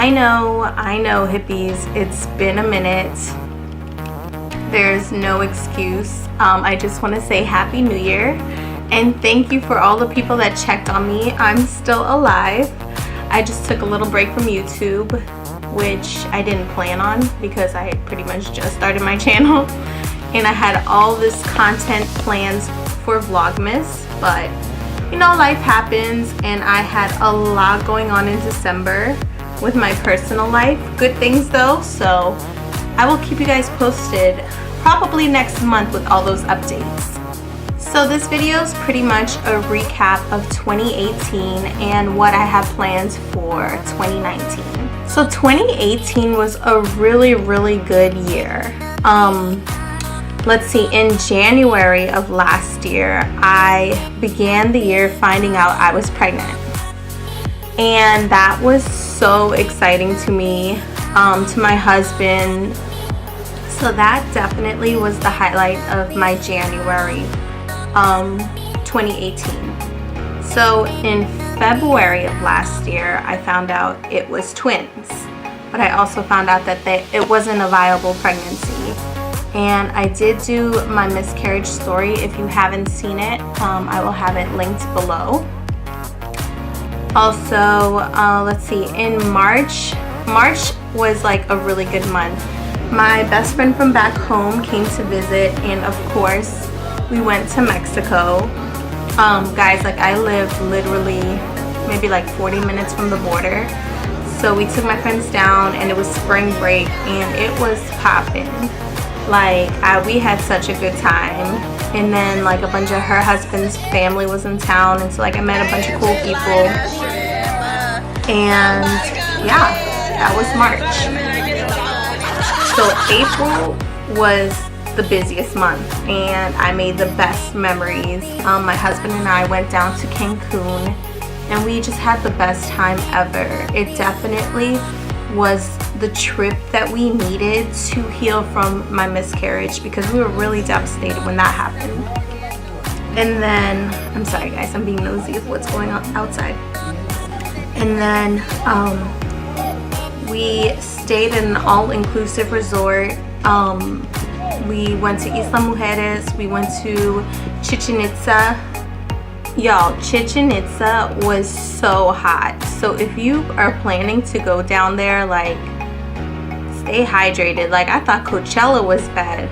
I know, hippies, it's been a minute. There's no excuse. I just want to say Happy New Year and thank you for all the people that checked on me. I'm still alive. I just took a little break from YouTube, which I didn't plan on because I pretty much just started my channel and I had all this content plans for Vlogmas, but you know, life happens and I had a lot going on in December with my personal life. Good things though, so I will keep you guys posted probably next month with all those updates. So this video is pretty much a recap of 2018 and what I have planned for 2019. So 2018 was a really good year. Let's see, in January of last year, I began the year finding out I was pregnant. And that was so exciting to me, to my husband. So that definitely was the highlight of my January 2018. So in February of last year, I found out it was twins. But I also found out that it wasn't a viable pregnancy. And I did do my miscarriage story. If you haven't seen it, I will have it linked below. Also, let's see, in March was like a really good month. My best friend from back home came to visit, and of course, we went to Mexico. Guys, like I live literally maybe like 40 minutes from the border. So we took my friends down and it was spring break and it was popping. Like we had such a good time, and then like a bunch of her husband's family was in town, and so like I met a bunch of cool people, and yeah, that was March. So April was the busiest month and I made the best memories. My husband and I went down to Cancun and we just had the best time ever. It definitely was the trip that we needed to heal from my miscarriage because we were really devastated when that happened. And then, I'm sorry guys, I'm being nosy of what's going on outside. And then we stayed in an all-inclusive resort. We went to Isla Mujeres, we went to Chichen Itza. Y'all, Chichen Itza was so hot. So if you are planning to go down there, like, stay hydrated. Like, I thought Coachella was bad.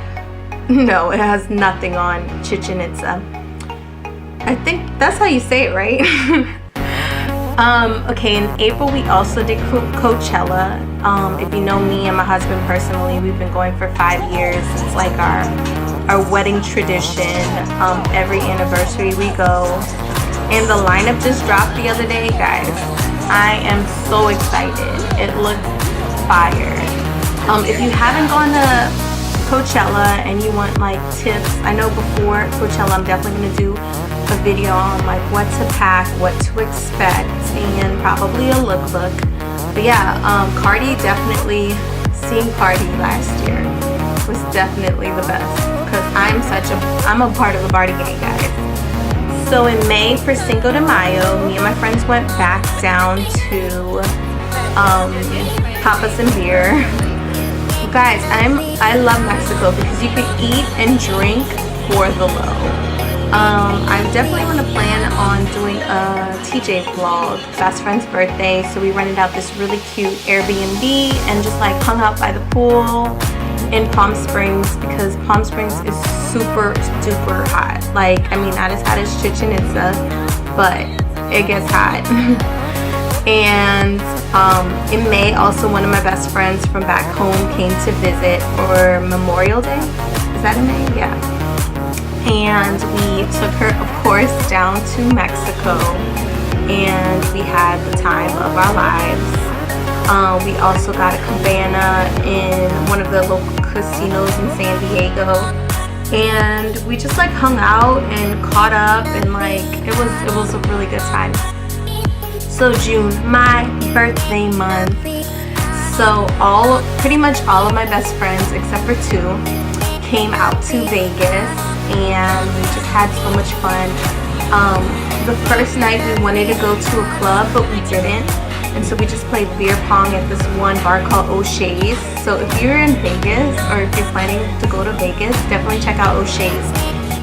No, it has nothing on Chichen Itza. I think that's how you say it, right? Okay, in April we also did Coachella. If you know me and my husband personally, we've been going for 5 years. It's like our wedding tradition. Every anniversary we go. And the lineup just dropped the other day, guys. I am so excited. It looks fire. If you haven't gone to Coachella and you want like tips, I know before Coachella I'm definitely going to do a video on like what to pack, what to expect, and probably a lookbook. But yeah, Cardi, definitely seeing Cardi last year was definitely the best because I'm a part of the party gang, guys. So in May for Cinco de Mayo, me and my friends went back down to pop us some beer. Guys, I love Mexico because you can eat and drink for the low. I definitely want to plan on doing a TJ vlog, best friend's birthday, so we rented out this really cute Airbnb and just like hung out by the pool in Palm Springs because Palm Springs is super duper hot. Like, I mean, not as hot as Chichen Itza, but it gets hot. And in May, also one of my best friends from back home came to visit for Memorial Day. Is that in May? Yeah. And we took her, of course, down to Mexico and we had the time of our lives. We also got a cabana in one of the local casinos in San Diego, and we just like hung out and caught up, and like it was a really good time. So June, my birthday month. So pretty much all of my best friends except for 2 came out to Vegas and we just had so much fun. The first night we wanted to go to a club, but we didn't And so we just played beer pong at this one bar called O'Shea's. So if you're in Vegas or if you're planning to go to Vegas, definitely check out O'Shea's.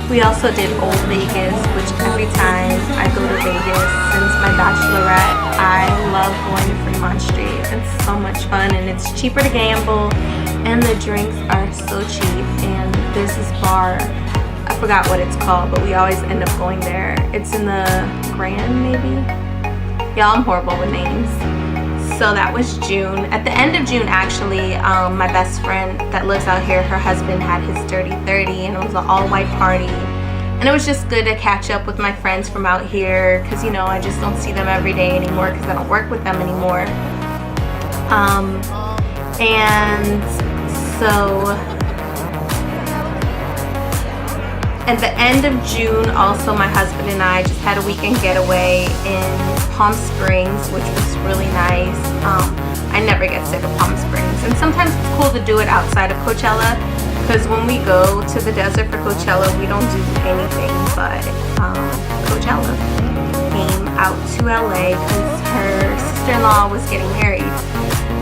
We also did Old Vegas, which every time I go to Vegas since my bachelorette, I love going to Fremont Street. It's so much fun and it's cheaper to gamble and the drinks are so cheap. And there's this bar, I forgot what it's called, but we always end up going there. It's in the Grand, maybe? Y'all, I'm horrible with names. So that was June. At the end of June, actually, my best friend that lives out here, her husband had his Dirty 30 and it was an all-white party. And it was just good to catch up with my friends from out here because, you know, I just don't see them every day anymore because I don't work with them anymore. And so at the end of June, also my husband and I just had a weekend getaway in Palm Springs, which was really nice. I never get sick of Palm Springs, and sometimes it's cool to do it outside of Coachella because when we go to the desert for Coachella, we don't do anything but Coachella. Came out to LA because her sister-in-law was getting married,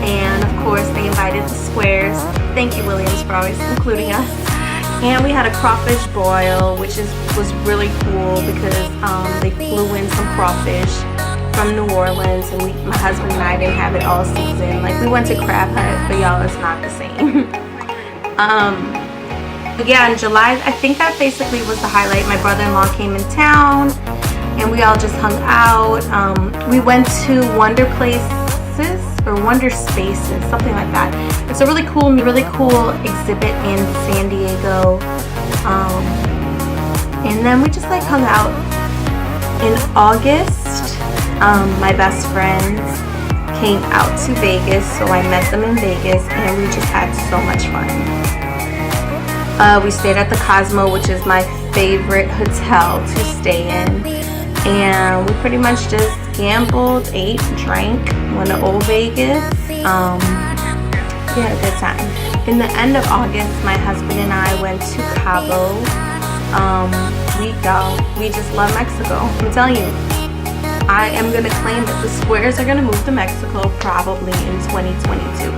and of course they invited the squares. Thank you, Williams, for always including us. And we had a crawfish boil, which was really cool because they flew in some crawfish from New Orleans, and my husband and I didn't have it all season. Like, we went to Crab Hut, but y'all, it's not the same. But yeah, in July, I think that basically was the highlight. My brother-in-law came in town, and we all just hung out. We went to Wonder Places or Wonder Spaces, something like that. It's a really cool exhibit in San Diego. And then we just like hung out. In August, my best friends came out to Vegas, so I met them in Vegas and we just had so much fun. We stayed at the Cosmo, which is my favorite hotel to stay in, and we pretty much just gambled, ate, drank, went to Old Vegas. We had a good time. In the end of August, my husband and I went to Cabo. We just love Mexico. I'm telling you, I am gonna claim that the squares are gonna move to Mexico probably in 2022.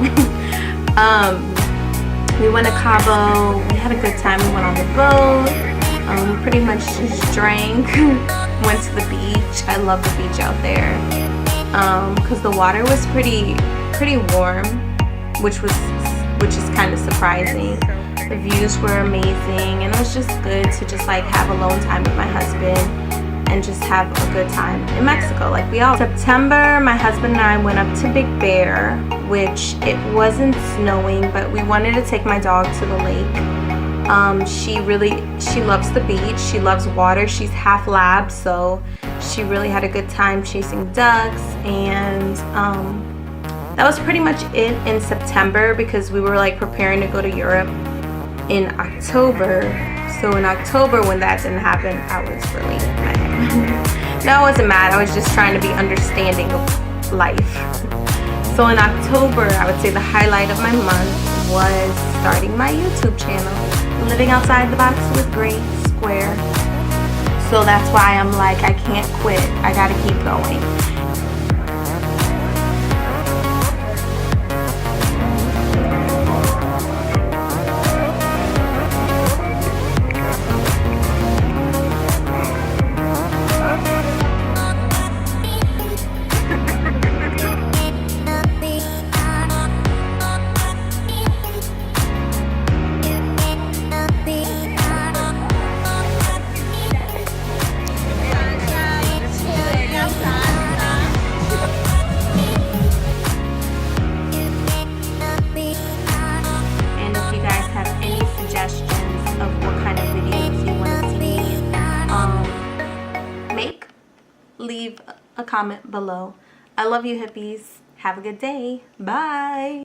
We went to Cabo. We had a good time. We went on the boat. We pretty much just drank. Went to the beach. I love the beach out there because the water was pretty warm, which is kind of surprising. The views were amazing, and it was just good to just like have alone time with my husband and just have a good time in Mexico, like we all. September, my husband and I went up to Big Bear, which it wasn't snowing, but we wanted to take my dog to the lake. She loves the beach. She loves water. She's half lab, so she really had a good time chasing ducks. And that was pretty much it in September because we were like preparing to go to Europe in October. So in October, when that didn't happen, I was really mad. No, I wasn't mad. I was just trying to be understanding of life. So in October, I would say the highlight of my month was starting my YouTube channel, Living Outside the Box with Grace Square. So that's why I'm like, I can't quit. I gotta keep going. Leave a comment below. I love you, hippies. Have a good day. Bye.